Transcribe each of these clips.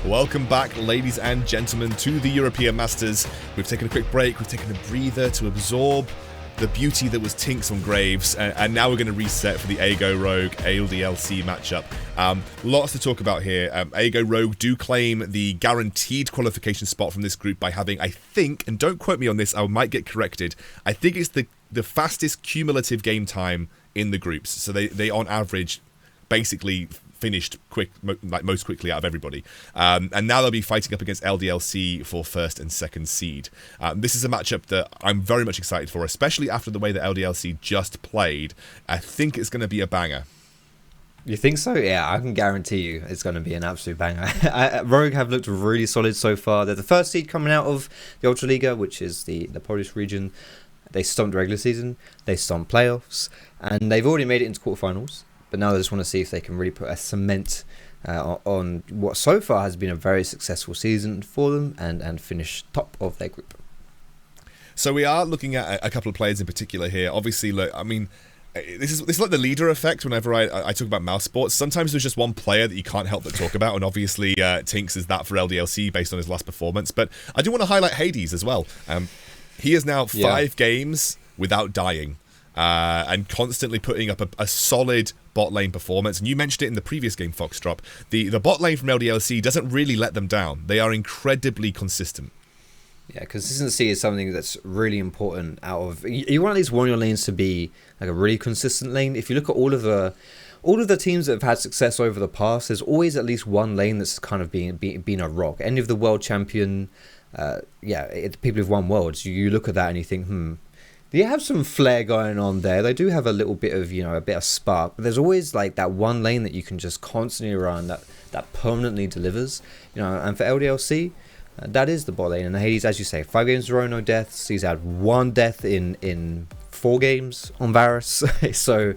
Welcome back, ladies and gentlemen, to the European Masters. We've taken a quick break, we've taken a breather to absorb the beauty that was TynX on Graves, and now we're going to reset for the AGO Rogue LDLC matchup. Lots to talk about here. AGO Rogue do claim the guaranteed qualification spot from this group by having, I think, and don't quote me on this, I might get corrected, I think it's the fastest cumulative game time in the groups. So they on average, basically finished quick, like most quickly out of everybody. And now they'll be fighting up against LDLC for first and second seed. This is a matchup that I'm very much excited for, especially after the way that LDLC just played. I think it's going to be a banger. You think so? Yeah, I can guarantee you it's going to be an absolute banger. Rogue have looked really solid so far. They're the first seed coming out of the Ultraliga, which is the Polish region. They stomped regular season, they stomped playoffs, and they've already made it into quarterfinals. But now they just want to see if they can really put a cement on what so far has been a very successful season for them and finish top of their group. So we are looking at a couple of players in particular here. Obviously, look, I mean, this is like the leader effect whenever I talk about mouse sports. Sometimes there's just one player that you can't help but talk about, and obviously TynX is that for LDLC based on his last performance. But I do want to highlight Hades as well. He is now 5 games without dying. And constantly putting up a solid bot lane performance. And you mentioned it in the previous game, Foxdrop. The bot lane from LDLC doesn't really let them down. They are incredibly consistent. Yeah, consistency is something that's really important out of... You want at least one of your lanes to be like a really consistent lane. If you look at all of the teams that have had success over the past, there's always at least one lane that's kind of been a rock. Any of the world champion, people who've won worlds, you look at that and you think, they have some flair going on there. They do have a little bit of, a bit of spark. But there's always like that one lane that you can just constantly run that permanently delivers. And for LDLC, that is the bot lane. And Hades, as you say, 5 games in a row, no deaths. He's had 1 death in 4 games on Varus. So,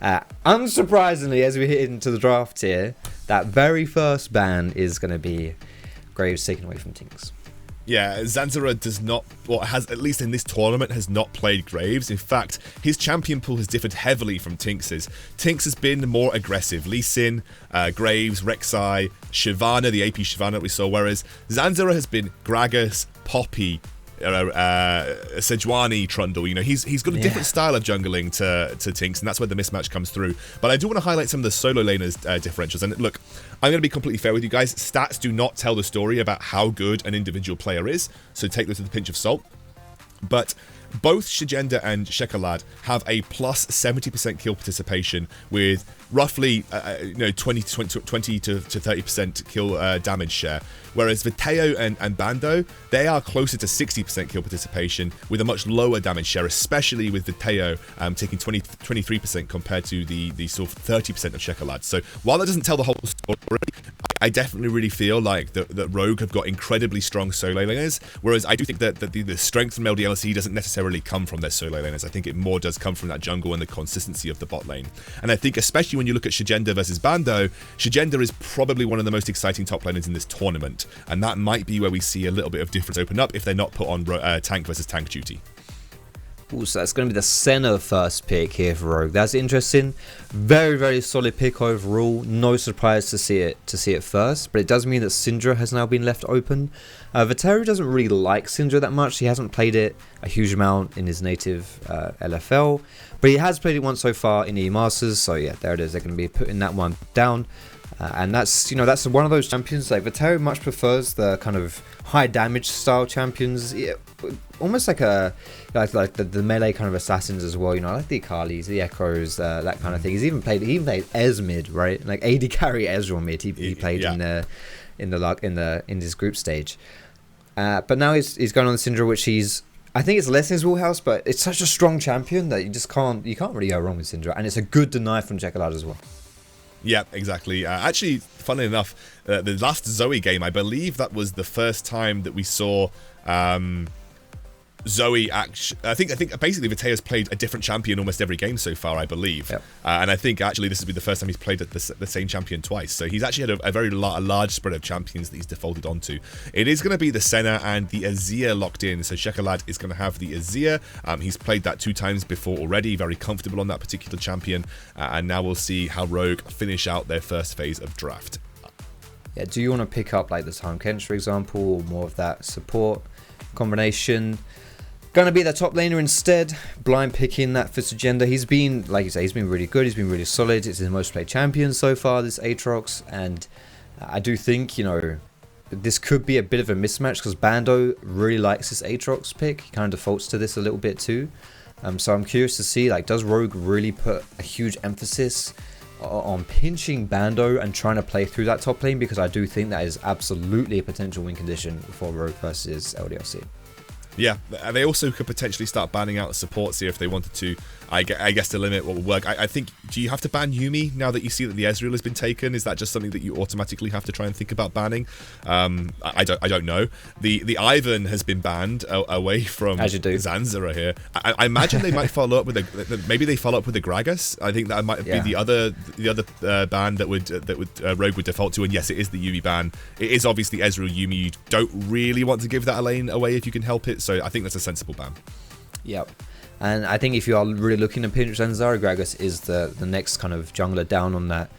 unsurprisingly, as we hit into the draft here, that very first ban is going to be Graves taken away from TynX. Yeah, Zanzarah does not, or has, at least in this tournament, has not played Graves. In fact, his champion pool has differed heavily from TynX's. TynX has been more aggressive. Lee Sin, Graves, Rek'Sai, Shyvana, the AP Shyvana that we saw, whereas Zanzarah has been Gragas, Poppy, Sejuani, Trundle. He's got a different style of jungling to TynX, and that's where the mismatch comes through. But I do want to highlight some of the solo laners differentials. And look, I'm going to be completely fair with you guys. Stats do not tell the story about how good an individual player is, so take this with a pinch of salt. But both Szygenda and Czekolad have a plus 70% kill participation with roughly 20 to 30% kill damage share, whereas Vétheo and Bando, they are closer to 60% kill participation with a much lower damage share, especially with Vétheo taking 23% compared to the sort of 30% of Czekolad. So while that doesn't tell the whole story, I definitely really feel like that Rogue have got incredibly strong solo laners, whereas I do think that the strength from LDLC doesn't necessarily come from their solo laners. I think it more does come from that jungle and the consistency of the bot lane. And I think especially when you look at Szygenda versus Bando, Szygenda is probably one of the most exciting top laners in this tournament, and that might be where we see a little bit of difference open up if they're not put on tank versus tank duty. Ooh, so that's going to be the Senna first pick here for Rogue. That's interesting. Very, very solid pick overall. No surprise to see it first, but it does mean that Syndra has now been left open. Vétheo doesn't really like Syndra that much. He hasn't played it a huge amount in his native LFL, but he has played it once so far in the Masters. So yeah, there it is. They're going to be putting that one down. And that's one of those champions. Like Vétheo much prefers the kind of high damage style champions, almost like like the melee kind of assassins as well. Like the Akalis, the Echoes, that kind of thing. He even played Ez mid, right? Like AD carry Ezreal mid. He played in this group stage. But now he's going on the Syndra, which I think it's less in his wheelhouse, but it's such a strong champion that you can't really go wrong with Syndra, and it's a good deny from Czekolad as well. Yeah, exactly. Actually, funnily enough, the last Zoe game, I believe that was the first time that we saw Zoe actually. I think basically Vétheo's played a different champion almost every game so far, I believe. Yep. And I think actually this has been the first time he's played the same champion twice. So he's actually had a very large spread of champions that he's defaulted onto. It is going to be the Senna and the Azir locked in. So Czekolad is going to have the Azir. He's played that 2 times before already, very comfortable on that particular champion. And now we'll see how Rogue finish out their first phase of draft. yeah, do you want to pick up like the TynX, for example, or more of that support combination? Gonna be the top laner instead. Blind picking that for Szygenda. He's been, like you say, he's been really good. He's been really solid. It's his most played champion so far, this Aatrox, and I do think, you know, this could be a bit of a mismatch because Bando really likes this Aatrox pick. He kind of defaults to this a little bit too. So I'm curious to see, like, does Rogue really put a huge emphasis on pinching Bando and trying to play through that top lane? Because I do think that is absolutely a potential win condition for Rogue versus LDLC. Yeah, and they also could potentially start banning out the supports here if they wanted to, I guess, to limit what would work. I think, do you have to ban Yuumi now that you see that the Ezreal has been taken? Is that just something that you automatically have to try and think about banning? I don't know. The Ivan has been banned away from Zanzarah here. I imagine they might follow up with maybe they follow up with the Gragas. I think that might be the other ban that would Rogue would default to. And yes, it is the Yuumi ban. It is obviously Ezreal Yuumi. You don't really want to give that a lane away if you can help it. So I think that's a sensible ban. Yep. And I think if you are really looking to pinch Zanzarah, Gragas is the next kind of jungler down on that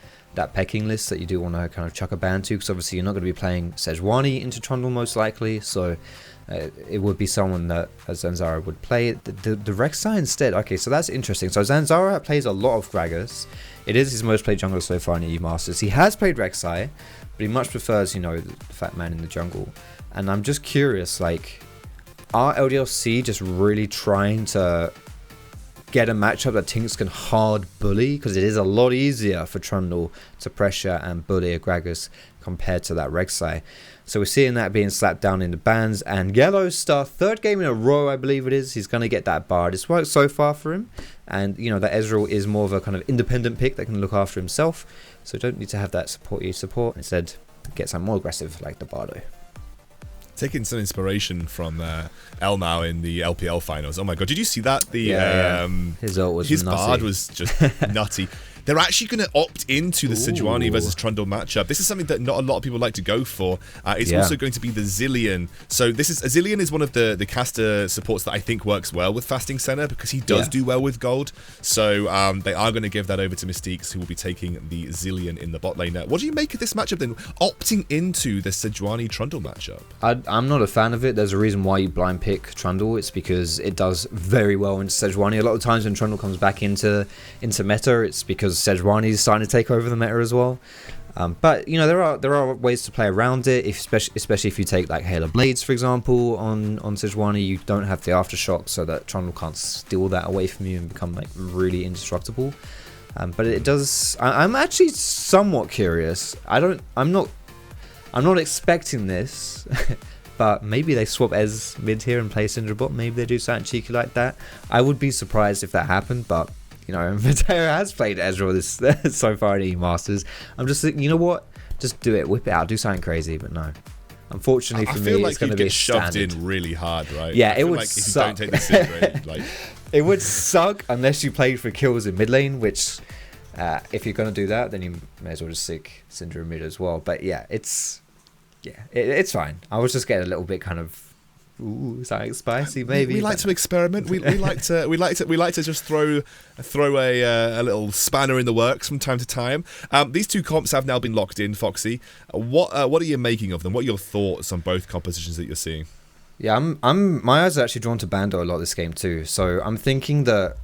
pecking list that you do want to kind of chuck a ban to, because obviously you're not going to be playing Sejuani into Trundle most likely, so it would be someone that Zanzarah would play. The Rek'Sai instead. Okay, so that's interesting. So Zanzarah plays a lot of Gragas. It is his most played jungler so far in EU Masters. He has played Rek'Sai, but he much prefers, you know, the fat man in the jungle. And I'm just curious, like, are LDLC just really trying to get a matchup that TynX can hard bully? Because it is a lot easier for Trundle to pressure and bully a Gragas compared to that Rek'Sai. So we're seeing that being slapped down in the bans. And YellOwStaR, third game in a row, I believe it is. He's going to get that bard. It's worked so far for him. And, you know, that Ezreal is more of a kind of independent pick that can look after himself. So don't need to have that support. Instead, get some more aggressive like the Bando. Taking some inspiration from Elmao in the LPL finals. Oh my god, did you see that? His bard was just nutty. They're actually going to opt into the Sejuani versus Trundle matchup. This is something that not a lot of people like to go for. It's also going to be the Zilean. So Zilean is one of the caster supports that I think works well with Fasting Senna because he does do well with gold. So they are going to give that over to Mystiques, who will be taking the Zilean in the bot lane. What do you make of this matchup then? Opting into the Sejuani Trundle matchup. I'm not a fan of it. There's a reason why you blind pick Trundle. It's because it does very well into Sejuani. A lot of times when Trundle comes back into meta, it's because Sejuani is starting to take over the meta as well. But you know, there are ways to play around it, especially if you take like Hail of Blades, for example, on Sejuani. You don't have the aftershock, so that Trundle can't steal that away from you and become like really indestructible. But it does. I'm actually somewhat curious. I'm not expecting this. But maybe they swap Ez mid here and play Syndra bot. Maybe they do something cheeky like that. I would be surprised if that happened, but you know, Vétheo has played Ezreal this so far in E-Masters. I'm just thinking, you know what? Just do it, whip it out, do something crazy. But no, unfortunately for me, it's going to be shoved standard. in really hard, right? Yeah, it would like suck. If you don't take the Syndra, like it would suck unless you played for kills in mid lane, which if you're going to do that, then you may as well just stick Syndra in mid as well. But yeah, it's fine. I was just getting a little bit kind of something spicy, maybe. We like to experiment. We like to just throw a little spanner in the works from time to time. These two comps have now been locked in, Foxy. What are you making of them? What are your thoughts on both compositions that you're seeing? Yeah, my eyes are actually drawn to Bando a lot this game too. So I'm thinking that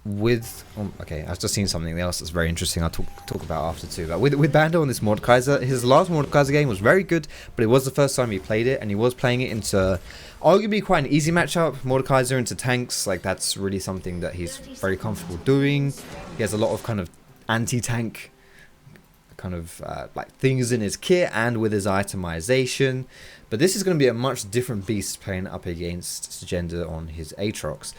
I've just seen something else that's very interesting. I'll talk about after too. But with Bando on this Mordekaiser, his last Mordekaiser game was very good, but it was the first time he played it, and he was playing it into arguably quite an easy matchup. Mordekaiser into tanks, like that's really something that he's very comfortable doing. He has a lot of kind of anti-tank kind of like things in his kit and with his itemization. But this is going to be a much different beast playing up against Szygenda on his Aatrox.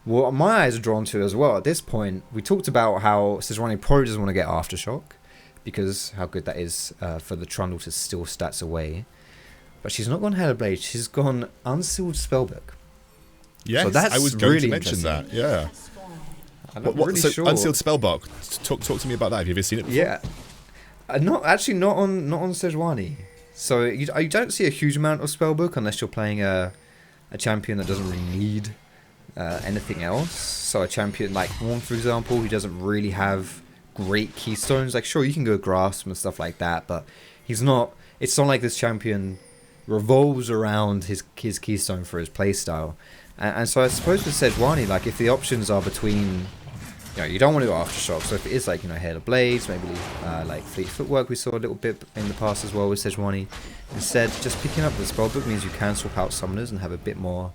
What my eyes are drawn to as well, at this point, we talked about how Sejuani probably doesn't want to get Aftershock, because how good that is for the Trundle to steal stats away. But she's not gone Hail of Blade, she's gone Unsealed Spellbook. Yes, so that's I was going really to mention that, yeah. I'm not really sure. Unsealed Spellbook, talk to me about that. Have you ever seen it before? Yeah. Not on Sejuani. So you don't see a huge amount of Spellbook unless you're playing a champion that doesn't really need anything else. So a champion like Horn, for example, who doesn't really have great keystones. Like, sure, you can go Grasp and stuff like that, but It's not like this champion revolves around his keystone for his playstyle. And so I suppose with Sejuani, like if the options are between, you don't want to go Aftershock, so if it is like, Hail of Blades, maybe like Fleet Footwork we saw a little bit in the past as well with Sejuani, instead just picking up the spellbook means you can swap out summoners and have a bit more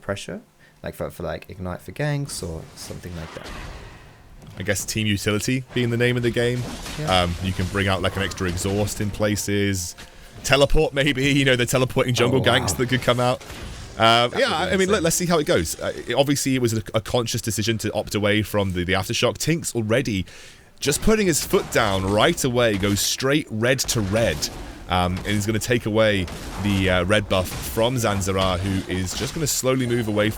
pressure, like for like Ignite for ganks or something like that. I guess team utility being the name of the game. Yeah. You can bring out like an extra exhaust in places. Teleport maybe, the teleporting jungle ganks that could come out. I mean, let's see how it goes. Obviously, it was a conscious decision to opt away from the Aftershock. TynX already just putting his foot down right away, goes straight red to red. And he's going to take away the red buff from Zanzarah, who is just going to slowly move away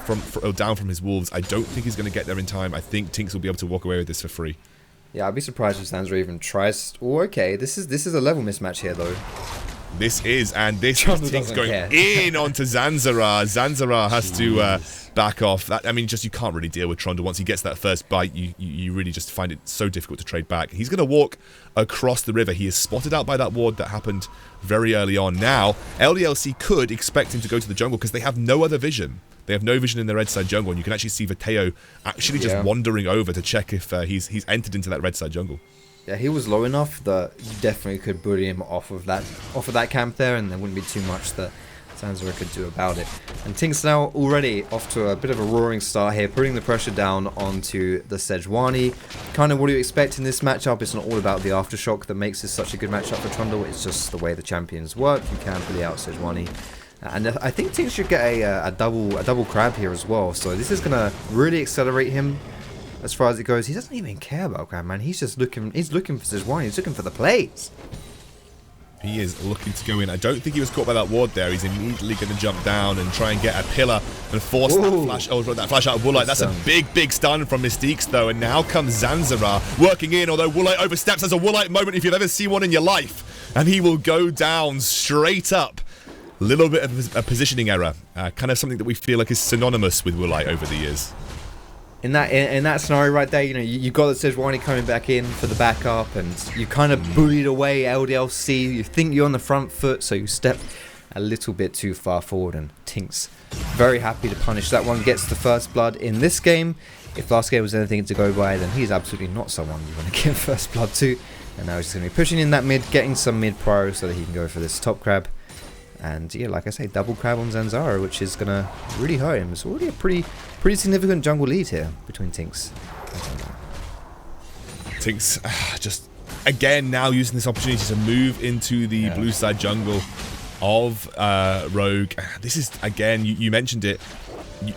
down from his wolves. I don't think he's going to get there in time. I think TynX will be able to walk away with this for free. Yeah, I'd be surprised if Zanzarah even tries. Oh, okay, this is a level mismatch here, though. This is TynX going in onto Zanzarah. Zanzarah has to back off. That, I mean, just you can't really deal with Trundle. Once he gets that first bite, you really just find it so difficult to trade back. He's going to walk across the river. He is spotted out by that ward that happened very early on. Now, LDLC could expect him to go to the jungle because they have no other vision. They have no vision in the red side jungle, and you can actually see Vétheo actually just wandering over to check if he's entered into that red side jungle. Yeah, he was low enough that you definitely could bully him off of that camp there, and there wouldn't be too much that Zanzarah could do about it. And TynX now already off to a bit of a roaring start here, putting the pressure down onto the Sejuani. Kind of what do you expect in this matchup? It's not all about the Aftershock that makes this such a good matchup for Trundle. It's just the way the champions work. You can bully out Sejuani. And I think TynX should get a double crab here as well. So this is going to really accelerate him. As far as it goes, he doesn't even care about Crab, man. He's just looking for Sejuani. He's looking for the plays. He is looking to go in. I don't think he was caught by that ward there. He's immediately going to jump down and try and get a pillar and force that flash out of Woolite. That's a big stun from Mystiques, though. And now comes Zanzarah working in, although Woolite oversteps. As a Woolite moment if you've ever seen one in your life. And he will go down straight up. Little bit of a positioning error. Kind of something that we feel like is synonymous with Woolite over the years. In that scenario right there, you got the Sejuani coming back in for the backup, and you kind of bullied away LDLC. You think you're on the front foot, so you step a little bit too far forward, and TynX very happy to punish that one. Gets the first blood in this game. If last game was anything to go by, then he's absolutely not someone you want to give first blood to. And now he's just going to be pushing in that mid, getting some mid pro so that he can go for this top crab. And yeah, like I say, double crab on Zanzarah, which is going to really hurt him. It's already a pretty significant jungle lead here between TynX and Zanzarah. TynX just, again, now using this opportunity to move into the blue side jungle of Rogue. This is, again, you mentioned it.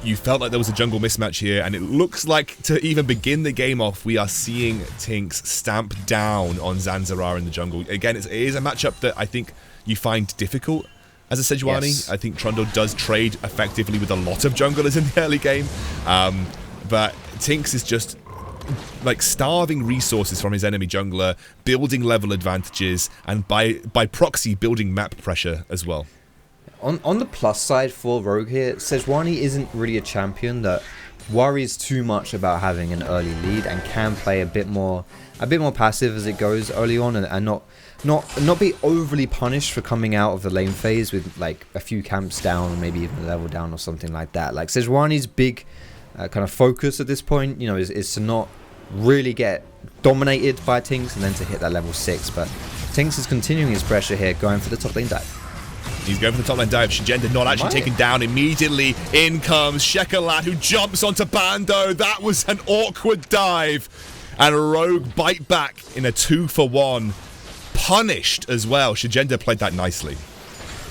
You felt like there was a jungle mismatch here, and it looks like to even begin the game off, we are seeing TynX stamp down on Zanzarah in the jungle. Again, it is a matchup that I think you find difficult as a Sejuani. Yes. I think Trundle does trade effectively with a lot of junglers in the early game, but TynX is just like starving resources from his enemy jungler, building level advantages, and by proxy building map pressure as well. On the plus side for Rogue here, Sejuani isn't really a champion that worries too much about having an early lead and can play a bit more passive as it goes early on, and not be overly punished for coming out of the lane phase with like a few camps down or maybe even a level down or something like that. Like Sejuani's big kind of focus at this point, is to not really get dominated by TynX and then to hit that level 6. But TynX is continuing his pressure here, going for the top lane dive. He's going for the top lane dive. Szygenda not actually taken down immediately. In comes Czekolad, who jumps onto Bando. That was an awkward dive. And Rogue bite back in a 2-for-1. Punished as well. Szygenda played that nicely.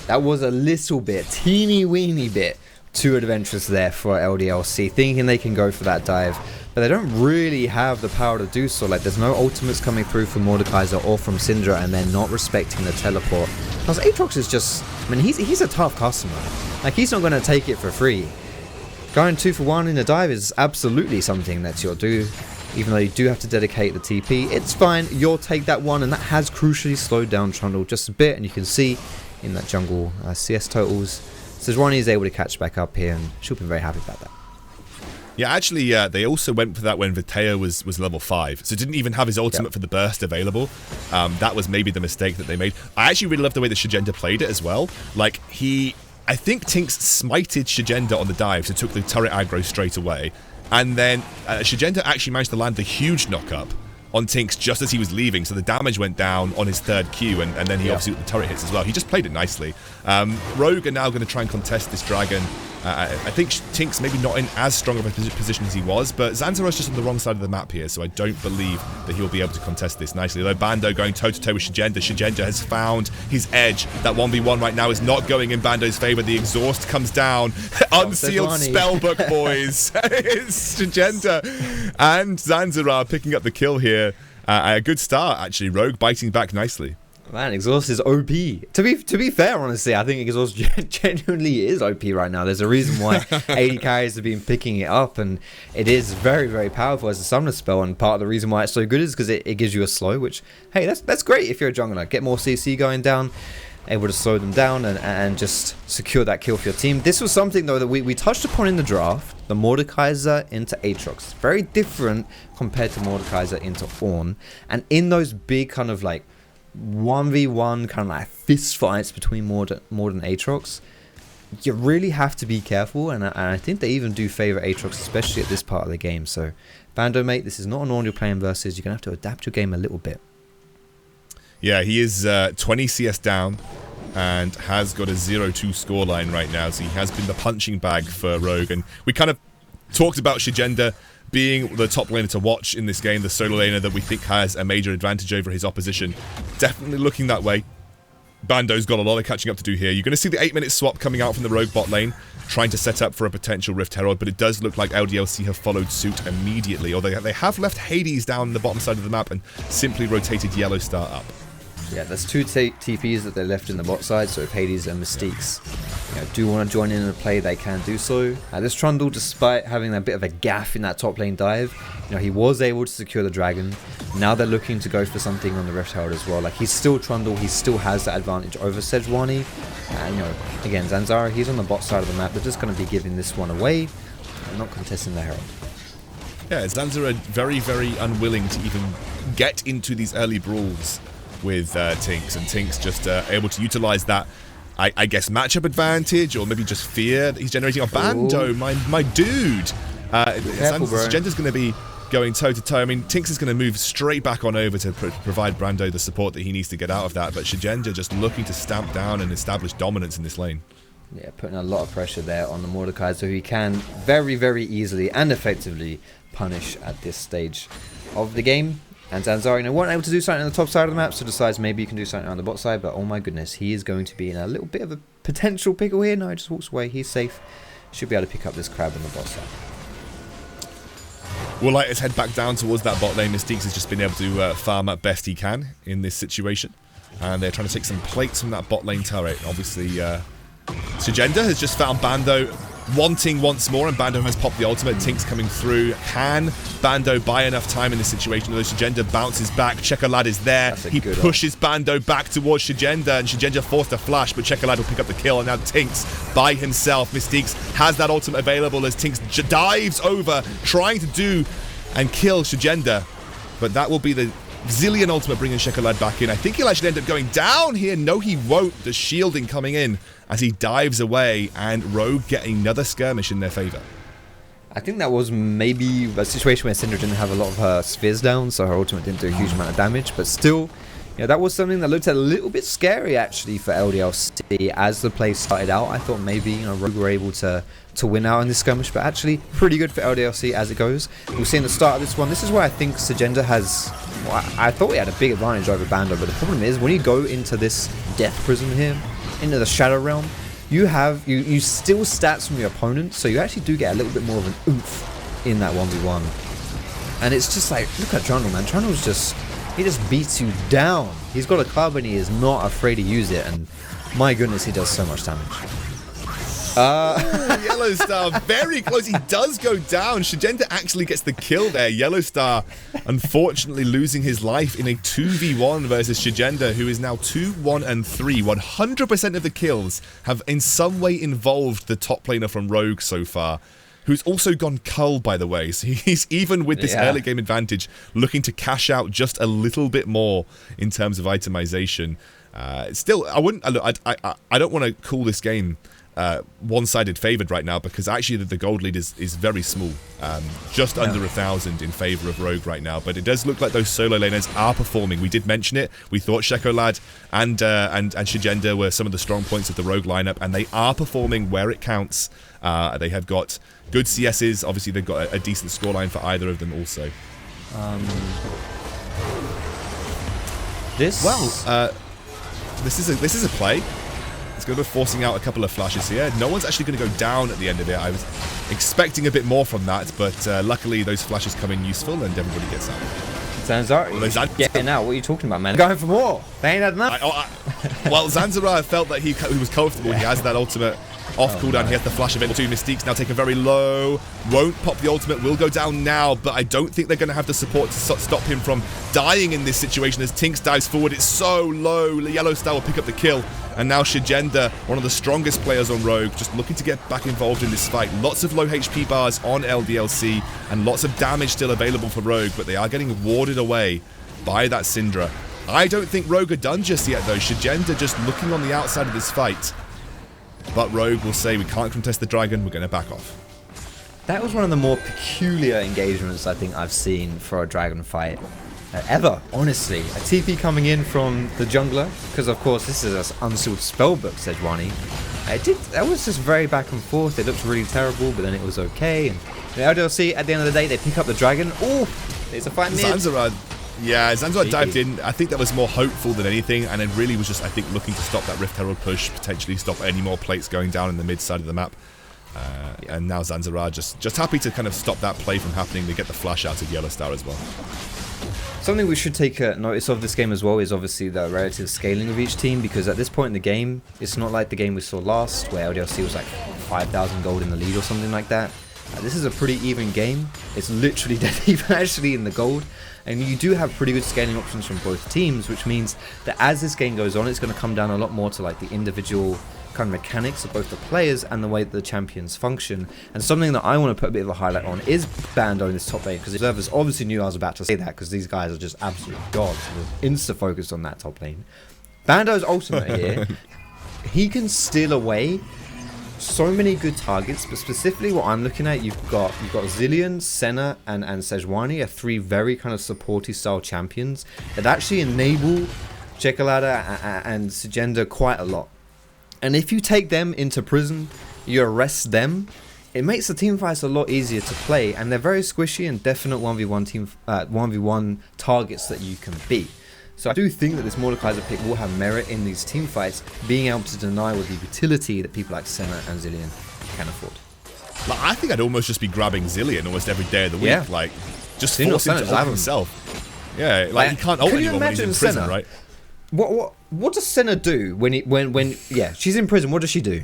That was a little bit, teeny weeny bit, too adventurous there for LDLC, thinking they can go for that dive. But they don't really have the power to do so. Like, there's no ultimates coming through from Mordekaiser or from Syndra, and they're not respecting the teleport. Plus, Aatrox is just, I mean, he's a tough customer. Like, he's not going to take it for free. Going 2-for-1 in a dive is absolutely something that you'll do. Even though you do have to dedicate the TP, it's fine. You'll take that one, and that has crucially slowed down Trundle just a bit. And you can see in that jungle CS totals, Sejuani is able to catch back up here, and she'll be very happy about that. Yeah, actually, they also went for that when Vétheo was level 5, so didn't even have his ultimate for the burst available. That was maybe the mistake that they made. I actually really love the way that Szygenda played it as well. Like, I think TynX smited Szygenda on the dive, so took the turret aggro straight away. And then Szygenda actually managed to land the huge knock-up on TynX just as he was leaving, so the damage went down on his 3rd Q, and then he obviously got the turret hits as well. He just played it nicely. Rogue are now going to try and contest this dragon. I think TynX maybe not in as strong of a position as he was, but Zanzarah's just on the wrong side of the map here, so I don't believe that he'll be able to contest this nicely. Though Bando going toe-to-toe with Szygenda. Szygenda has found his edge. That 1v1 right now is not going in Bando's favor. The exhaust comes down. Unsealed spellbook, boys. It's Szygenda and Zanzarah picking up the kill here. A good start, actually. Rogue biting back nicely. Man, Exhaust is OP. To be fair, honestly, I think Exhaust genuinely is OP right now. There's a reason why AD carries have been picking it up, and it is very, very powerful as a summoner spell, and part of the reason why it's so good is because it gives you a slow, which, hey, that's great if you're a jungler. Get more CC going down, able to slow them down and just secure that kill for your team. This was something, though, that we touched upon in the draft, the Mordekaiser into Aatrox. Very different compared to Mordekaiser into Ornn, and in those big kind of like 1v1 kind of like fist fights between Mord and Aatrox, you really have to be careful, and I think they even do favour Aatrox, especially at this part of the game. So Bando, mate, this is not an Ornn you're playing versus. You're going to have to adapt your game a little bit. Yeah, he is 20 CS down and has got a 0-2 scoreline right now, so he has been the punching bag for Rogue. And we kind of talked about Szygenda being the top laner to watch in this game, the solo laner that we think has a major advantage over his opposition. Definitely looking that way. Bando's got a lot of catching up to do here. You're going to see the 8-minute swap coming out from the Rogue bot lane, trying to set up for a potential Rift Herald, but it does look like LDLC have followed suit immediately, although they have left Hades down the bottom side of the map and simply rotated YellOwStaR up. Yeah, there's 2 TPs that they left in the bot side, so if Hades and Mystiques do want to join in and play, they can do so. This Trundle, despite having a bit of a gaff in that top lane dive, he was able to secure the dragon. Now they're looking to go for something on the Rift Herald as well. Like, he's still Trundle, he still has that advantage over Sejuani. And, again, Zanzarah, he's on the bot side of the map. They're just going to be giving this one away and not contesting the Herald. Yeah, Zanzarah very, very unwilling to even get into these early brawls with TynX, and TynX just able to utilize that, I guess, matchup advantage, or maybe just fear that he's generating. Bando, my dude. Szygenda's going to be going toe-to-toe. I mean, TynX is going to move straight back on over to provide Bando the support that he needs to get out of that, but Szygenda just looking to stamp down and establish dominance in this lane. Yeah, putting a lot of pressure there on the Mordekaiser, so he can very, very easily and effectively punish at this stage of the game. And Zanzarah, weren't able to do something on the top side of the map, so decides maybe you can do something on the bot side, but oh my goodness, he is going to be in a little bit of a potential pickle here. No, he just walks away. He's safe. Should be able to pick up this crab on the bot side. Woolite has head back down towards that bot lane. Mystiques has just been able to farm up best he can in this situation. And they're trying to take some plates from that bot lane turret. Obviously, Szygenda has just found Bando wanting once more, and Bando has popped the ultimate. TynX coming through. Can Bando buy enough time in this situation? Although Szygenda bounces back, Czekolad is there. He pushes Bando back towards Szygenda, and Szygenda forced a flash, but Czekolad will pick up the kill, and now TynX by himself. Mystiques has that ultimate available as TynX dives over, trying to do and kill Szygenda, but that will be the Zilean ultimate bringing Czekolad back in. I think he'll actually end up going down here. No, he won't. The shielding coming in as he dives away, and Rogue getting another skirmish in their favor. I think that was maybe a situation where Syndra didn't have a lot of her spheres down, so her ultimate didn't do a huge amount of damage, but still, that was something that looked a little bit scary actually for LDLC as the play started out. I thought maybe Rogue were able to win out in this skirmish, but actually pretty good for LDLC as it goes. We'll see in the start of this one. This is where I think Szygenda has, I thought he had a big advantage over Bando, but the problem is when you go into this death prism here, into the shadow realm, you steal stats from your opponent, so you actually do get a little bit more of an oomph in that 1v1. And it's just like, look at Trundle, man. Trundle's he just beats you down. He's got a club and he is not afraid to use it, and my goodness, he does so much damage. YellOwStaR very close. He does go down. Szygenda actually gets the kill there. YellOwStaR unfortunately losing his life in a 2v1 versus Szygenda, who is now 2-1-3. 100% of the kills have in some way involved the top laner from Rogue so far. who's also gone cull, by the way. So he's, even with this early game advantage, looking to cash out just a little bit more in terms of itemization. Still, I wouldn't. I don't want to call this game one-sided favored right now, because actually the gold lead is very small, just under 1,000 in favor of Rogue right now. But it does look like those solo laners are performing. We did mention it. We thought Czekolad and Szygenda were some of the strong points of the Rogue lineup, and they are performing where it counts. They have got good CSs. Obviously, they've got a decent scoreline for either of them also. This is a play. It's going to be forcing out a couple of flashes here. No one's actually going to go down at the end of it. I was expecting a bit more from that, but luckily those flashes come in useful and everybody gets out. Zanzarah getting out. What are you talking about, man? Going for more. They ain't had enough. Well, Zanzarah felt that he was comfortable. He has that ultimate off cooldown. He has the flash of it. Two Mystiques now taken very low. Won't pop the ultimate. Will go down now, but I don't think they're going to have the support to stop him from dying in this situation as TynX dives forward. It's so low. YellOwStaR will pick up the kill. And now Szygenda, one of the strongest players on Rogue, just looking to get back involved in this fight. Lots of low HP bars on LDLC and lots of damage still available for Rogue, but they are getting warded away by that Syndra. I don't think Rogue are done just yet, though. Szygenda just looking on the outside of this fight. But Rogue will say, we can't contest the dragon, we're going to back off. That was one of the more peculiar engagements I think I've seen for a dragon fight ever, honestly. A TP coming in from the jungler, because of course this is an unsealed spellbook, Sejuani. That was just very back and forth. It looked really terrible, but then it was okay. And the LDLC, at the end of the day, they pick up the dragon. Oh, it's a fight mid. Zanzarah dived in. I think that was more hopeful than anything, and then really was just, I think, looking to stop that Rift Herald push, potentially stop any more plates going down in the mid side of the map. And now Zanzarah just happy to kind of stop that play from happening. They get the flash out of YellOwStaR as well. Something we should take notice of this game as well is obviously the relative scaling of each team, because at this point in the game, it's not like the game we saw last, where LDLC was like 5,000 gold in the lead or something like that. This is a pretty even game. It's literally dead even actually in the gold. And you do have pretty good scaling options from both teams, which means that as this game goes on, it's going to come down a lot more to like the individual kind of mechanics of both the players and the way that the champions function. And something that I want to put a bit of a highlight on is Bando in this top lane, because the observers obviously knew I was about to say that, because these guys are just absolute gods. They're insta-focused on that top lane. Bando's ultimate here, he can steal away so many good targets, but specifically what I'm looking at, you've got Zilean, Senna, and Sejuani are three very kind of supporty style champions that actually enable Czekolad and Szygenda quite a lot. And if you take them into prison, you arrest them, it makes the team fights a lot easier to play, and they're very squishy and definite 1v1 targets that you can beat. So I do think that this Mordekaiser pick will have merit in these team fights, being able to deny with the utility that people like Senna and Zilean can afford. Like, I think I'd almost just be grabbing Zilean almost every day of the week, like just force him to ult himself. Yeah, like he can't ult anyone when he's in prison, Senna, right? What does Senna do when she's in prison? What does she do?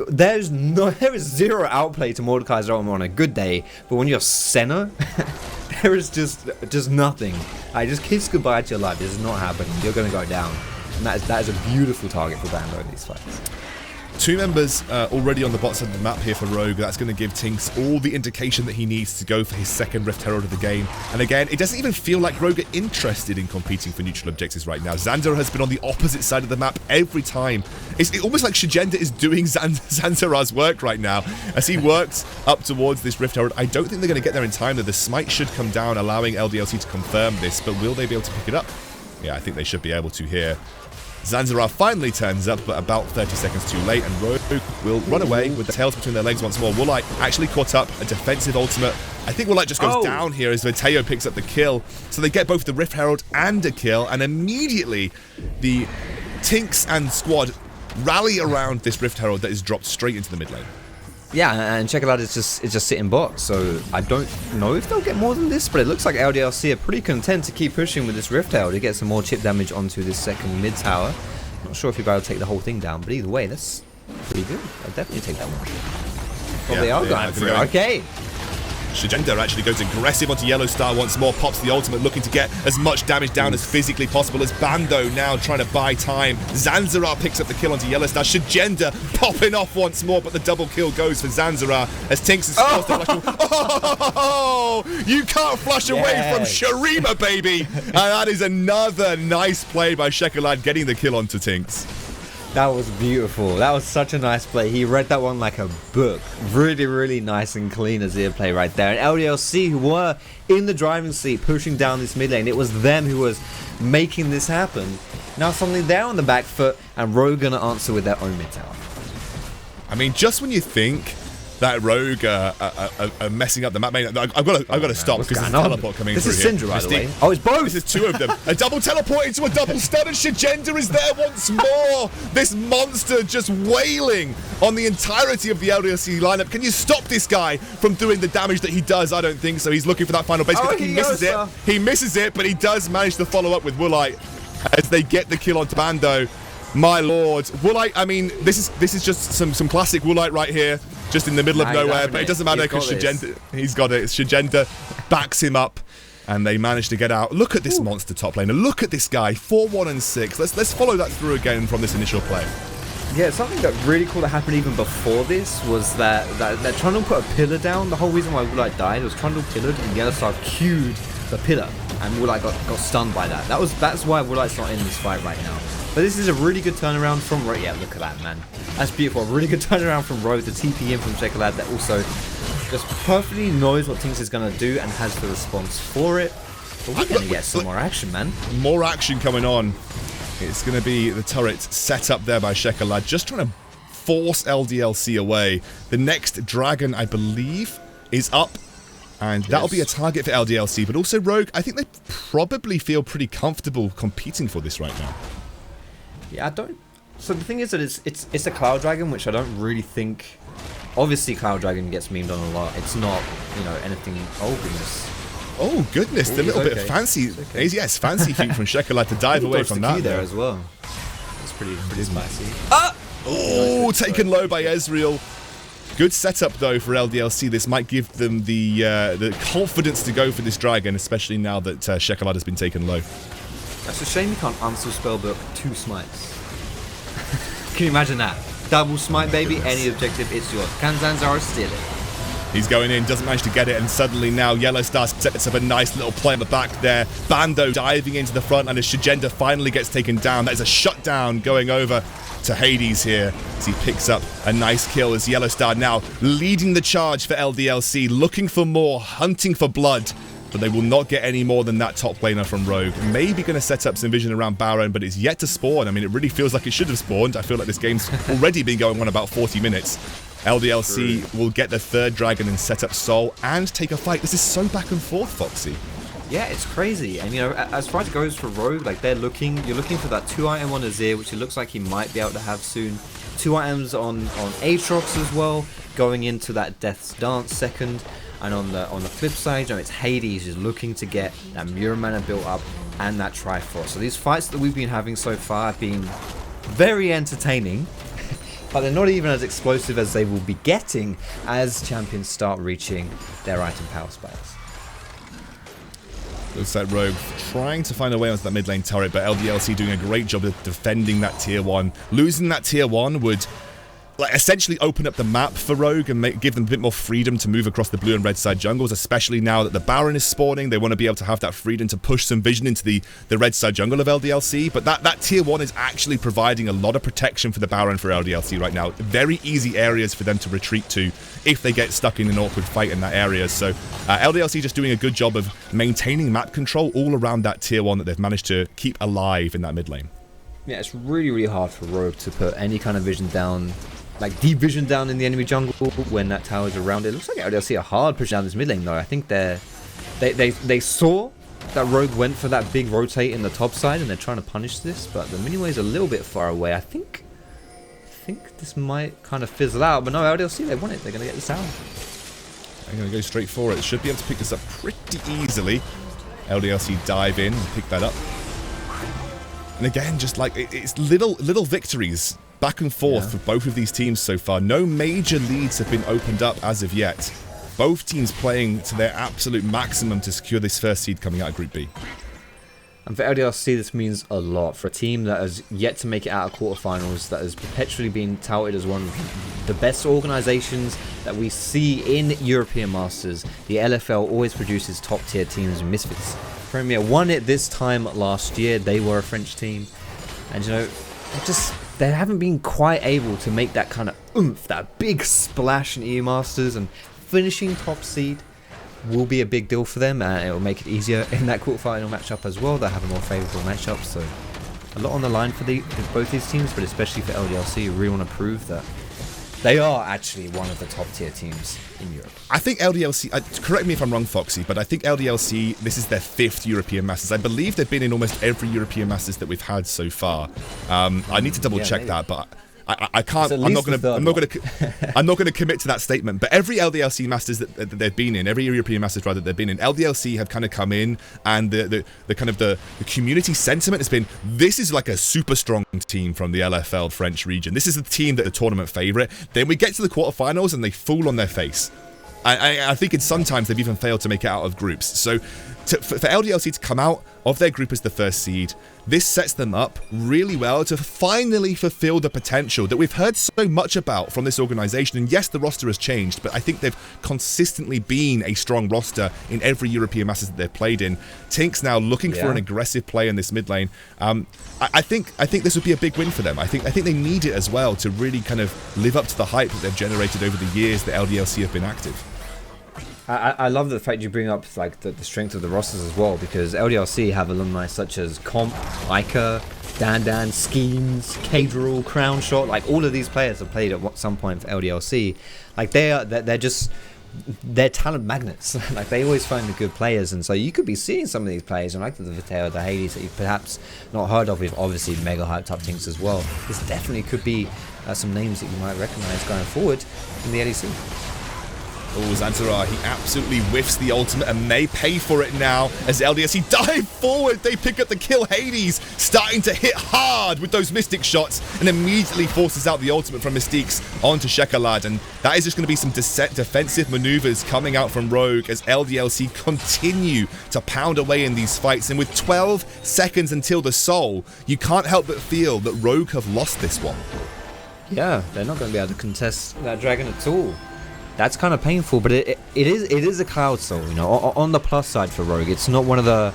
There is zero outplay to Mordekaiser on a good day, but when you're Senna, there is just nothing. I just kiss goodbye to your life. This is not happening. You're going to go down, and that is a beautiful target for Bando in these fights. Two members already on the bot side of the map here for Rogue. That's going to give TynX all the indication that he needs to go for his second Rift Herald of the game. And again, it doesn't even feel like Rogue are interested in competing for neutral objectives right now. Zanzarah has been on the opposite side of the map every time. It's almost like Szygenda is doing Zanzarah's work right now as he works up towards this Rift Herald. I don't think they're going to get there in time, though. The smite should come down, allowing LDLC to confirm this, but will they be able to pick it up? Yeah, I think they should be able to here. Zanzarah finally turns up, but about 30 seconds too late, and Rogue will run away with the tails between their legs once more. Woolite actually caught up, a defensive ultimate. I think Woolite just goes down here as Vétheo picks up the kill. So they get both the Rift Herald and a kill, and immediately the TynX and squad rally around this Rift Herald that is dropped straight into the mid lane. Yeah, and Czekolad is just sitting bot, so I don't know if they'll get more than this, but it looks like LDLC are pretty content to keep pushing with this Rift Herald to get some more chip damage onto this second mid tower. Not sure if you'll be able to take the whole thing down, but either way, that's pretty good. I'll definitely take that one. Well, they are going for it. Okay. Szygenda actually goes aggressive onto YellOwStaR once more, pops the ultimate, looking to get as much damage down as physically possible as Bando now trying to buy time. Zanzarah picks up the kill onto YellOwStaR. Szygenda popping off once more, but the double kill goes for Zanzarah as TynX is forced to flash. Oh, you can't flash away from Shurima, baby! And that is another nice play by Czekolad getting the kill onto TynX. That was beautiful. That was such a nice play. He read that one like a book. Really, really nice and clean Azir play right there. And LDLC, who were in the driving seat, pushing down this mid lane, it was them who was making this happen. Now suddenly they're on the back foot, and Rogue gonna answer with their own mid tower. I mean, just when you think that Rogue are messing up the map, I've got to stop because there's a teleport coming through. This is Syndra, by the way. Oh, it's both. This is two of them. A double teleport into a double stun, and Szygenda is there once more. This monster just wailing on the entirety of the LDLC lineup. Can you stop this guy from doing the damage that he does? I don't think so. He's looking for that final base. He misses it. He misses it, but he does manage to follow up with Woolite as they get the kill onto Bando. My lord, Woolite. I mean, this is just some classic Woolite right here, just in the middle of nowhere. But it doesn't matter because Szygenda, he's got it. Szygenda backs him up, and they manage to get out. Look at this monster top laner. Look at this guy, 4-1 and 6. Let's follow that through again from this initial play. Yeah, something that really cool that happened even before this was that Trundle put a pillar down. The whole reason why Woolite died was Trundle pillared and YellOwStaR queued the pillar, and Woolite got stunned by that. That's why Woolite's not in this fight right now. But this is a really good turnaround from Rogue. Yeah, look at that, man. That's beautiful. A really good turnaround from Rogue. The TP in from Czekolad that also just perfectly knows what TynX is going to do and has the response for it. But we're going to get some more action, man. More action coming on. It's going to be the turret set up there by Czekolad, just trying to force LDLC away. The next dragon, I believe, is up. And that'll be a target for LDLC. But also Rogue, I think they probably feel pretty comfortable competing for this right now. Yeah, I don't. So the thing is that it's a Cloud Dragon, which I don't really think. Obviously, Cloud Dragon gets memed on a lot. It's not, anything. Oh goodness. Oh goodness, the little bit of fancy. Okay. Yes, fancy feet from Czekolad to dive away from that. There as well. It's pretty spicy. Oh, taken low by Ezreal. Good setup though for LDLC. This might give them the confidence to go for this dragon, especially now that Czekolad has been taken low. That's a shame you can't answer spellbook 2 smites. Can you imagine that? Double smite, baby, any objective, it's yours. Can Zanzarah steal it? He's going in, doesn't manage to get it, and suddenly now YellOwStaR sets up a nice little play on the back there. Bando diving into the front, and as Szygenda finally gets taken down, that is a shutdown going over to Hades here as he picks up a nice kill as YellOwStaR now leading the charge for LDLC, looking for more, hunting for blood. But they will not get any more than that top laner from Rogue. Maybe going to set up some vision around Baron, but it's yet to spawn. I mean, it really feels like it should have spawned. I feel like this game's already been going on about 40 minutes. LDLC will get the third dragon and set up Soul and take a fight. This is so back and forth, Foxy. Yeah, it's crazy. And, as far as it goes for Rogue, like, you're looking for that 2-item on Azir, which it looks like he might be able to have soon. 2 items on Aatrox as well, going into that Death's Dance second. And on the flip side, it's Hades who's looking to get that Mirror Mana built up and that Triforce. So these fights that we've been having so far have been very entertaining, but they're not even as explosive as they will be getting as champions start reaching their item power spikes. Looks like Rogue trying to find a way onto that mid lane turret, but LDLC doing a great job of defending that tier 1. Losing that tier 1 would essentially open up the map for Rogue and give them a bit more freedom to move across the blue and red side jungles, especially now that the Baron is spawning. They want to be able to have that freedom to push some vision into the red side jungle of LDLC, but that tier 1 is actually providing a lot of protection for the Baron for LDLC right now. Very easy areas for them to retreat to if they get stuck in an awkward fight in that area. So LDLC just doing a good job of maintaining map control all around that tier 1 that they've managed to keep alive in that mid lane. Yeah, it's really, really hard for Rogue to put any kind of vision down, like deep vision down in the enemy jungle when that tower's around it. It looks like LDLC are hard pushing down this mid lane though. I think they saw that Rogue went for that big rotate in the top side and they're trying to punish this, but the miniway's a little bit far away. I think this might kind of fizzle out, but no, LDLC, they want it. They're going to get this out. I'm going to go straight for it. Should be able to pick this up pretty easily. LDLC dive in and pick that up. And again, just like it's little victories back and forth for both of these teams so far. No major leads have been opened up as of yet. both teams playing to their absolute maximum to secure this first seed coming out of Group B. And for LDLC, this means a lot. For a team that has yet to make it out of quarterfinals, that has perpetually been touted as one of the best organizations that we see in European Masters, the LFL always produces top-tier teams. Misfits Premier won it this time last year. They were a French team. And, you know, they haven't been quite able to make that kind of oomph, that big splash in EU Masters, and finishing top seed will be a big deal for them, and it will make it easier in that quarterfinal matchup as well. They'll have a more favourable matchup, so a lot on the line for both these teams, but especially for LDLC, you really want to prove that they are actually one of the top tier teams in Europe. I think LDLC, correct me if I'm wrong, Foxy, but I think LDLC, this is their 5th European Masters. I believe they've been in almost every European Masters that we've had so far. I need to double check that, but I can't. I'm not going to commit to that statement. But every LDLC Masters that they've been in, every European Masters rather that they've been in, LDLC have kind of come in, and the community sentiment has been, this is like a super strong team from the LFL French region. This is the team that the tournament favourite. Then we get to the quarterfinals and they fall on their face. I think sometimes they've even failed to make it out of groups. So for LDLC to come out of their group as the first seed, this sets them up really well to finally fulfill the potential that we've heard so much about from this organisation. And yes, the roster has changed, but I think they've consistently been a strong roster in every European Masters that they've played in. TynX now looking for an aggressive play in this mid lane. I think this would be a big win for them. I think they need it as well to really kind of live up to the hype that they've generated over the years that LDLC have been active. I love the fact you bring up like the strength of the rosters as well, because LDLC have alumni such as Comp, Ica, Dan, Schemes, Caverall, Crown Shot. Like all of these players have played at some point for LDLC. Like they're talent magnets. Like they always find the good players, and so you could be seeing some of these players, and like the Vétheo, the Hades that you've perhaps not heard of. With obviously mega hyped up things as well. This definitely could be some names that you might recognize going forward in the ADC. Oh, Zanzarah, he absolutely whiffs the ultimate and may pay for it now as LDLC dive forward. They pick up the kill. Hades starting to hit hard with those Mystic shots and immediately forces out the ultimate from Mystiques onto Czekolad. And that is just going to be some defensive maneuvers coming out from Rogue as LDLC continue to pound away in these fights. And with 12 seconds until the soul, you can't help but feel that Rogue have lost this one. Yeah, they're not going to be able to contest that dragon at all. That's kind of painful, but it is a Cloud Soul, you know. On the plus side for Rogue, it's not one of the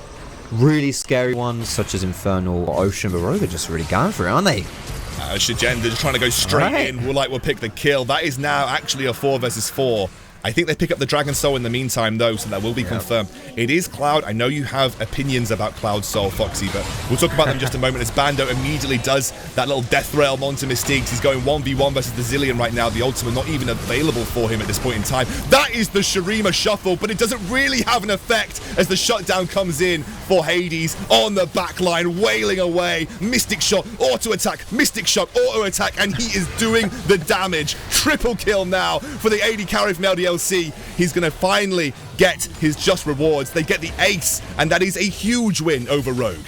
really scary ones such as Infernal or Ocean, but Rogue are just really going for it, aren't they? Szygenda just trying to go straight in. Woolite will pick the kill. That is now actually a 4 versus 4. I think they pick up the Dragon Soul in the meantime, though, so that will be confirmed. It is Cloud. I know you have opinions about Cloud Soul, Foxy, but we'll talk about them in just a moment as Bando immediately does that little death realm onto Mystiques. He's going 1v1 versus the Zilean right now. The ultimate not even available for him at this point in time. That is the Shurima shuffle, but it doesn't really have an effect as the shutdown comes in for Hades on the back line, wailing away. Mystic shot, auto attack, Mystic shot, auto attack, and he is doing the damage. Triple kill now for the AD carry from LDLC. He's going to finally get his just rewards. They get the ace, and that is a huge win over Rogue.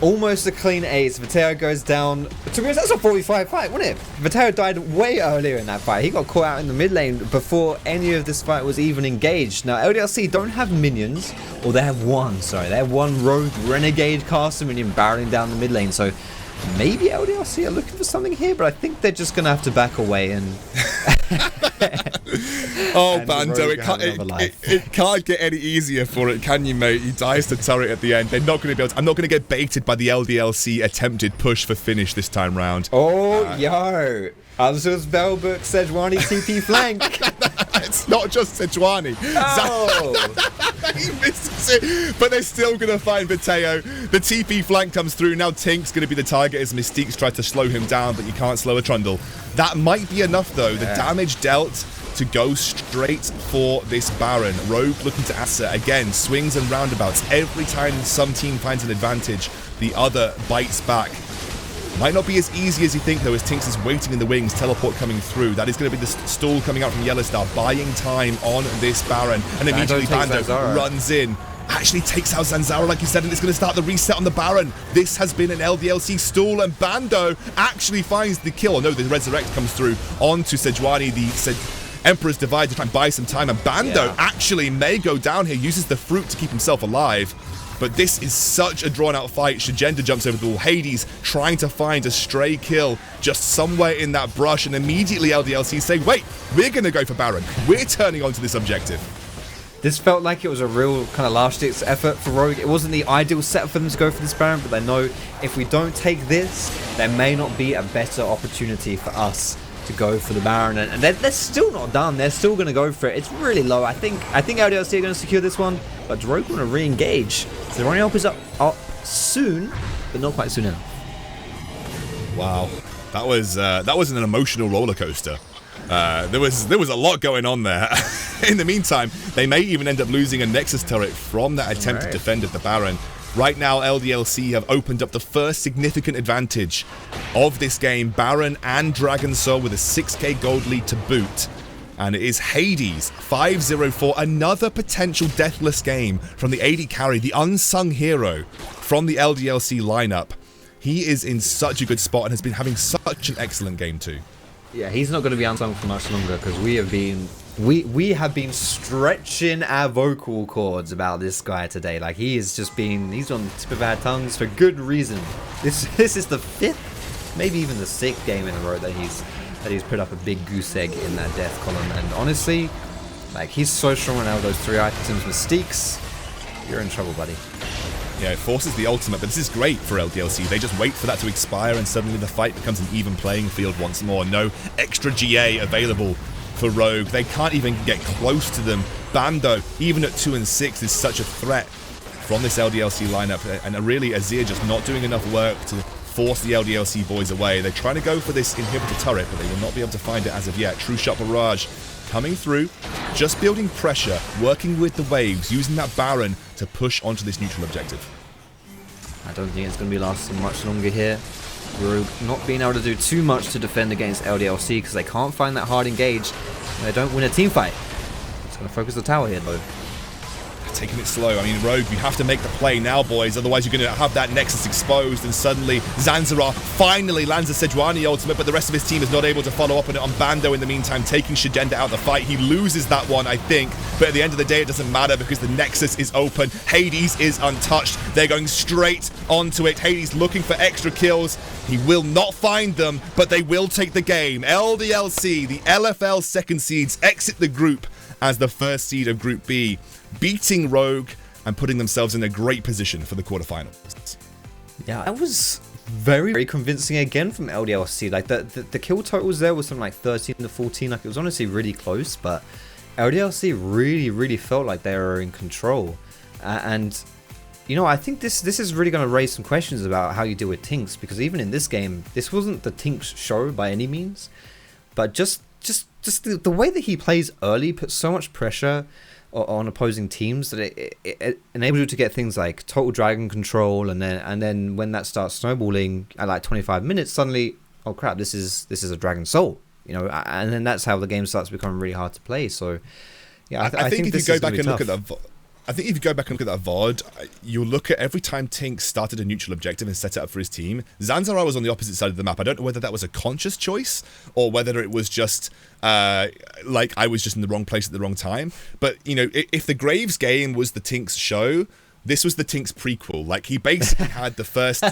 Almost a clean ace. Vétheo goes down. To be honest, that's a 45 fight, wasn't it? Vétheo died way earlier in that fight. He got caught out in the mid lane before any of this fight was even engaged. Now, LDLC don't have minions, or they have one, sorry. They have one Rogue Renegade caster minion barreling down the mid lane, so maybe LDLC are looking for something here, but I think they're just going to have to back away and... Oh, and Bando, it can't get any easier for it, can you, mate? He dies to turret at the end. They're not going to be able to... I'm not going to get baited by the LDLC attempted push for finish this time round. Oh, yo. Azir's Bellbook, Sejuani, TP flank. It's not just Sejuani. Oh. He misses it, but they're still going to find Vétheo. The TP flank comes through. Now TynX going to be the target as Mystiques try to slow him down, but you can't slow a Trundle. That might be enough, though. The damage dealt to go straight for this Baron. Rogue looking to answer. Again, swings and roundabouts. Every time some team finds an advantage, the other bites back. Might not be as easy as you think, though, as TynX is waiting in the wings, teleport coming through. That is going to be the stall coming out from YellOwStaR, buying time on this Baron. And immediately Bando runs in. Actually takes out Zanzarah, like you said, and it's going to start the reset on the Baron. This has been an LDLC stall, and Bando actually finds the kill. Oh no, the Resurrect comes through onto Sejuani. Emperor's Divide to try and buy some time, and Bando actually may go down here, uses the fruit to keep himself alive. But this is such a drawn-out fight. Szygenda jumps over the wall. Hades trying to find a stray kill just somewhere in that brush, and immediately LDLC say, wait, we're going to go for Baron. We're turning onto this objective. This felt like it was a real kind of last-ditch effort for Rogue. It wasn't the ideal setup for them to go for this Baron, but they know if we don't take this, there may not be a better opportunity for us to go for the Baron, and they're still not done. They're still going to go for it. It's really low. I think LDLC are going to secure this one, but Rogue want to re-engage. So the running up is up soon, but not quite soon enough. Wow, that was an emotional roller coaster. There was a lot going on there. In the meantime, they may even end up losing a Nexus turret from that attempt to defend at the Baron. Right now, LDLC have opened up the first significant advantage of this game. Baron and Dragon Soul with a 6k gold lead to boot. And it is Hades 5-0 another potential deathless game from the AD carry, the unsung hero from the LDLC lineup. He is in such a good spot and has been having such an excellent game too. Yeah, he's not going to be unsung for much longer because we have been stretching our vocal cords about this guy today. Like he's on the tip of our tongues for good reason. This is the 5th, maybe even the 6th game in a row that he's put up a big goose egg in that death column. And honestly, like he's so strong right now with those 3 items. Mystiques, you're in trouble, buddy. Yeah, it forces the ultimate, but this is great for LDLC. They just wait for that to expire and suddenly the fight becomes an even playing field once more. No extra GA available for Rogue. They can't even get close to them. Bando, even at 2 and 6, is such a threat from this LDLC lineup. And really, Azir just not doing enough work to force the LDLC boys away. They're trying to go for this inhibitor turret, but they will not be able to find it as of yet. True Shot Barrage coming through, just building pressure, working with the waves, using that Baron to push onto this neutral objective. I don't think it's going to be lasting much longer here. Rogue not being able to do too much to defend against LDLC because they can't find that hard engage and they don't win a team fight. It's going to focus the tower here though. Taking it slow. I mean, Rogue, you have to make the play now, boys. Otherwise, you're going to have that Nexus exposed, and suddenly Zanzarah finally lands a Sejuani ultimate, but the rest of his team is not able to follow up on it on Bando in the meantime, taking Szygenda out the fight. He loses that one, I think, but at the end of the day, it doesn't matter because the Nexus is open. Hades is untouched. They're going straight onto it. Hades looking for extra kills. He will not find them, but they will take the game. LDLC, the LFL second seeds, exit the group as the first seed of Group B, beating Rogue and putting themselves in a great position for the quarterfinals. Yeah, that was very, very convincing again from LDLC. Like the kill totals there was something like 13 to 14. Like it was honestly really close, but LDLC really felt like they were in control. And you know, I think this is really going to raise some questions about how you deal with TynX, because even in this game, this wasn't the TynX show by any means, but just the way that he plays early puts so much pressure on opposing teams that it enables you to get things like total dragon control, and then when that starts snowballing at like 25 minutes, suddenly, oh crap, this is a Dragon Soul, you know, and then that's how the game starts becoming really hard to play. So yeah, I think if you go back and look at that. I think if you go back and look at that VOD, you'll look at every time TynX started a neutral objective and set it up for his team, Zanzarah was on the opposite side of the map. I don't know whether that was a conscious choice or whether it was just like I was just in the wrong place at the wrong time. But, you know, if the Graves game was the TynX show, this was the TynX prequel. Like, he basically had the first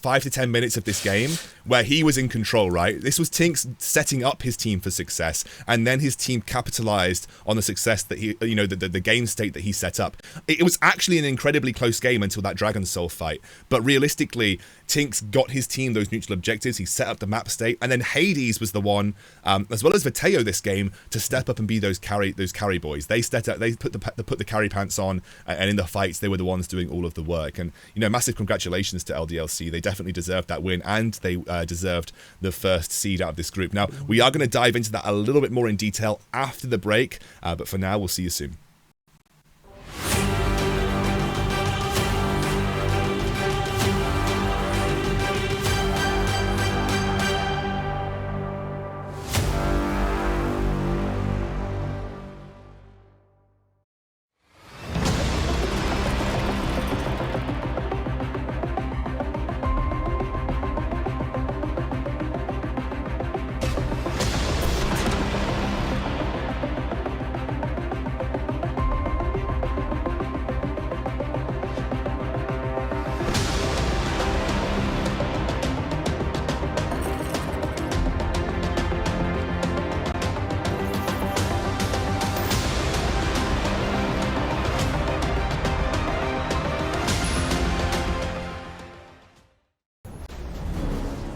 5 to 10 minutes of this game where he was in control, right? This was TynX setting up his team for success, and then his team capitalized on the success that he, you know, the game state that he set up. It was actually an incredibly close game until that Dragon Soul fight. But realistically, TynX got his team those neutral objectives. He set up the map state, and then Hades was the one, as well as Vétheo this game, to step up and be those carry boys. They stepped up, they put the carry pants on, and in the fights they were the ones doing all of the work. And, you know, massive congratulations to LDLC. They definitely deserved that win, and they deserved the first seed out of this group. Now, we are going to dive into that a little bit more in detail after the break, but for now, we'll see you soon.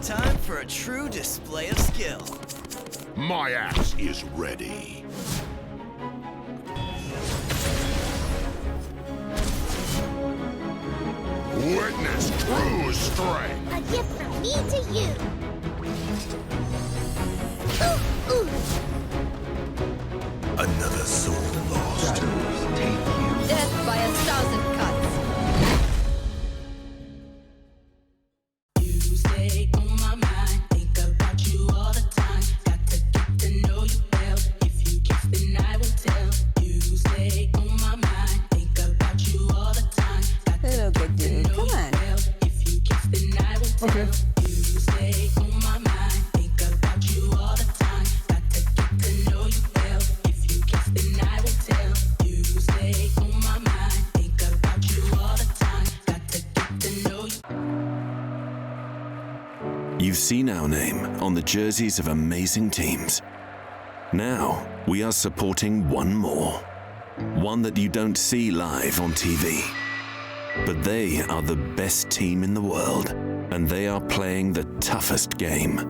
time for a true display of skill. My axe is ready. Witness true strength. A gift from me to you. Ooh, ooh. Another soul lost. Death by 1,000 cuts. You stay on my mind, think about you all the time. Got to get to know you well. If you kiss, then I will tell. You stay on my mind, think about you all the time. Got to Hello, good dude. know Come you on. well. If you kiss, then I will tell. Okay. You stay on my mind, think about you all the time. Got to get to know you well. If you kiss, then I will tell. You stay on my mind, think about you all the time. Got to get to know you. You've seen our name on the jerseys of amazing teams. Now, we are supporting one more. One that you don't see live on TV. But they are the best team in the world, and they are playing the toughest game.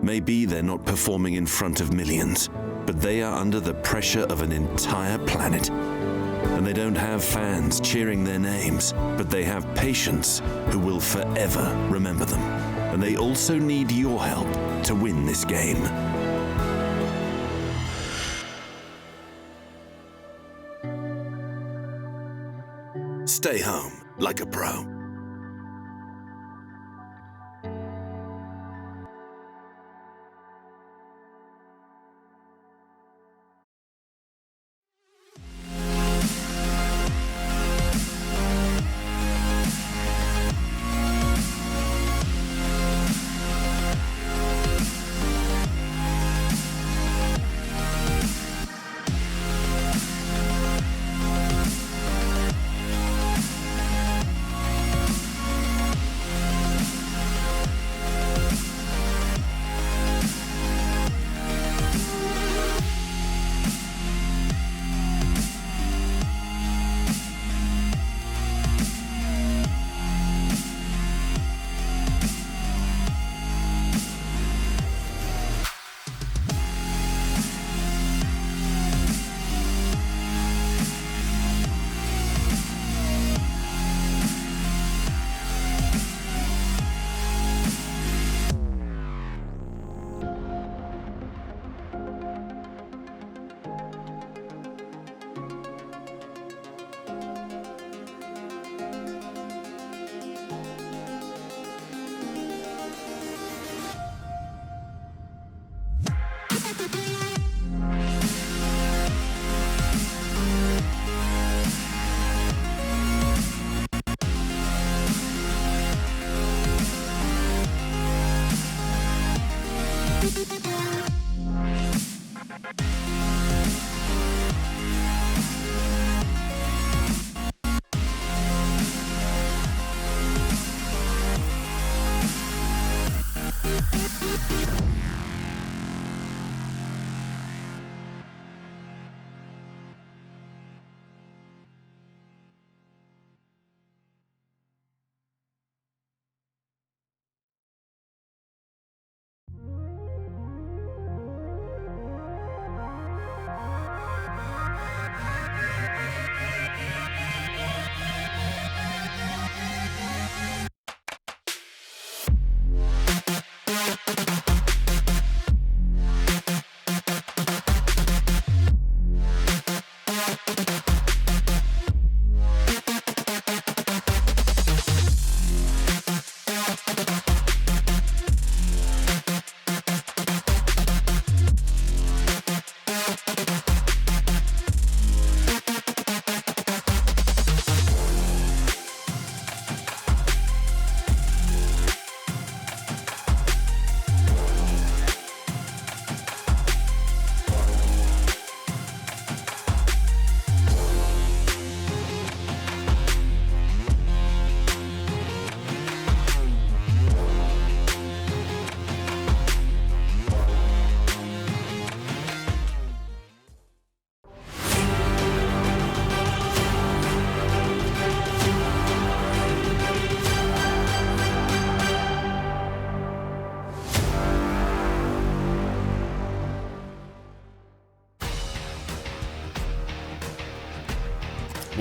Maybe they're not performing in front of millions, but they are under the pressure of an entire planet. And they don't have fans cheering their names, but they have patients who will forever remember them. And they also need your help to win this game. Stay home like a pro.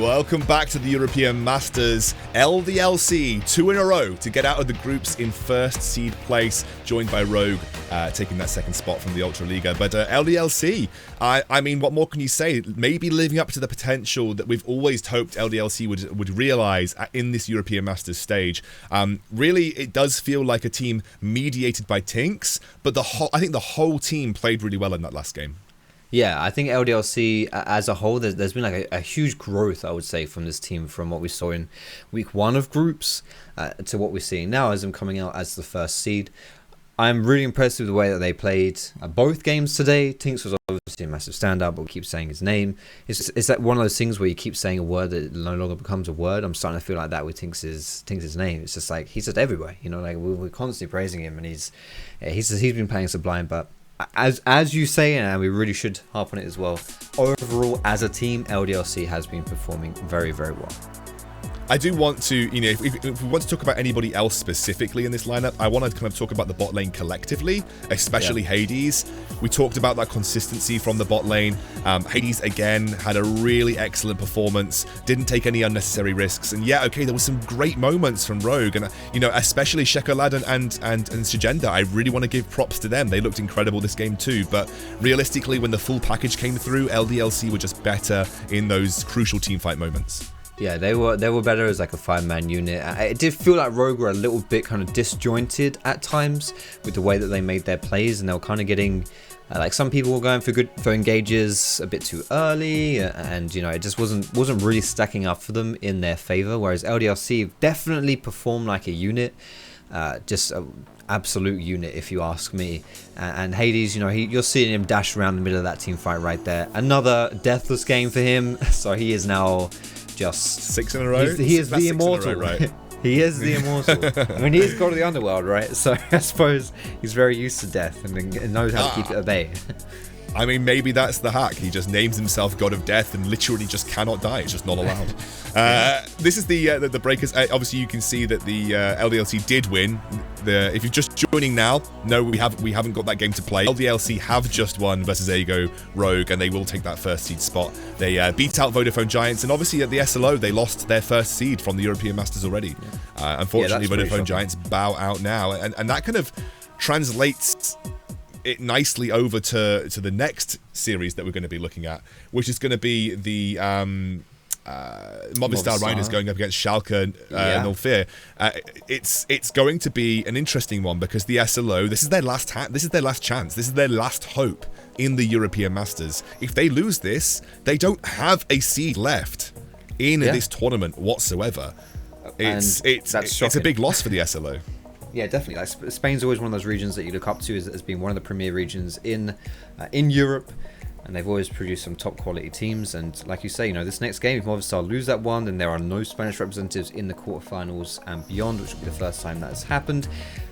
Welcome back to the European Masters. LDLC 2 in a row to get out of the groups in first seed place, joined by Rogue taking that second spot from the Ultra Liga. But LDLC, I mean, what more can you say? Maybe living up to the potential that we've always hoped LDLC would realize in this European Masters stage. Really, it does feel like a team mediated by TynX, but I think the whole team played really well in that last game. Yeah, I think LDLC as a whole, there's been like a huge growth, I would say, from this team from what we saw in week 1 of groups to what we're seeing now as them coming out as the first seed. I'm really impressed with the way that they played both games today. TynX was obviously a massive standout, but we keep saying his name. It's that one of those things where you keep saying a word that no longer becomes a word. I'm starting to feel like that with TynX's name. It's just like he's just everywhere, you know. Like we're constantly praising him, and he's been playing Sublime, but as you say, and we really should harp on it as well, overall as a team, LDLC has been performing very, very well. I do want to, you know, if we want to talk about anybody else specifically in this lineup, I want to kind of talk about the bot lane collectively, especially Hades. We talked about that consistency from the bot lane. Hades, again, had a really excellent performance, didn't take any unnecessary risks. And yeah, okay, there were some great moments from Rogue, and, you know, especially Czekolad and Szygenda. I really want to give props to them. They looked incredible this game too. But realistically, when the full package came through, LDLC were just better in those crucial teamfight moments. Yeah, they were better as like a 5-man unit. It did feel like Rogue were a little bit kind of disjointed at times with the way that they made their plays, and they were kind of getting like some people were going for engages a bit too early, and you know, it just wasn't really stacking up for them in their favor. Whereas LDLC definitely performed like a unit, just an absolute unit if you ask me. And Hades, you know, you're seeing him dash around the middle of that team fight right there. Another deathless game for him, so he is now just 6 in a row. He is the immortal, right? He is the immortal. I mean, he's god of the underworld, right? So I suppose he's very used to death and knows how to keep it at bay. I mean, maybe that's the hack. He just names himself God of Death and literally just cannot die. It's just not allowed. This is the breakers. Obviously, you can see that the LDLC did win. If you're just joining now, no, we haven't got that game to play. LDLC have just won versus AGO Rogue, and they will take that first seed spot. They beat out Vodafone Giants, and obviously at the SLO, they lost their first seed from the European Masters already. Unfortunately, Vodafone Giants bow out now, and that kind of translates it nicely over to the next series that we're going to be looking at, which is going to be the Movistar Riders going up against Schalke 04. It's going to be an interesting one because the SLO, this is their last chance, this is their last hope in the European Masters. If they lose this, they don't have a seed left in this tournament whatsoever. It's a big loss for the SLO. Yeah, definitely. Like, Spain's always one of those regions that you look up to as being one of the premier regions in Europe, and they've always produced some top quality teams. And like you say, you know, this next game, if Movistar lose that one, then there are no Spanish representatives in the quarterfinals and beyond, which will be the first time that has happened.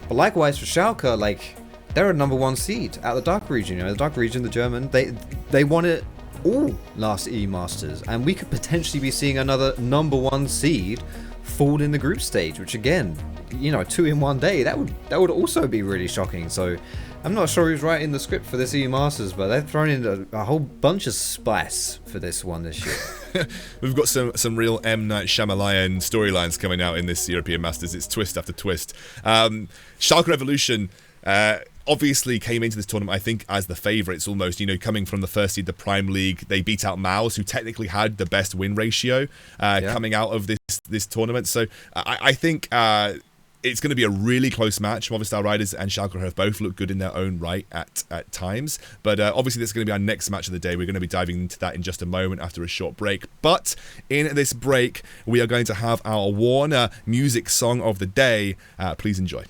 But likewise for Schalke, like, they're a #1 seed out of the dark region. You know, the dark region, the German, they won it all last EU Masters, and we could potentially be seeing another #1 seed fall in the group stage, which again, you know, 2 in one day, that would also be really shocking. So I'm not sure who's writing the script for this EU Masters, but they've thrown in a whole bunch of spice for this one this year. We've got some real M. Night Shyamalan storylines coming out in this European Masters. It's twist after twist. Schalke Revolution obviously came into this tournament, I think, as the favourites almost, you know, coming from the first seed, the Prime League. They beat out Maus, who technically had the best win ratio coming out of this tournament. So I think it's going to be a really close match. Movistar Riders and Schalke have both looked good in their own right at times. But obviously, this is going to be our next match of the day. We're going to be diving into that in just a moment after a short break. But in this break, we are going to have our Warner music song of the day. Please enjoy.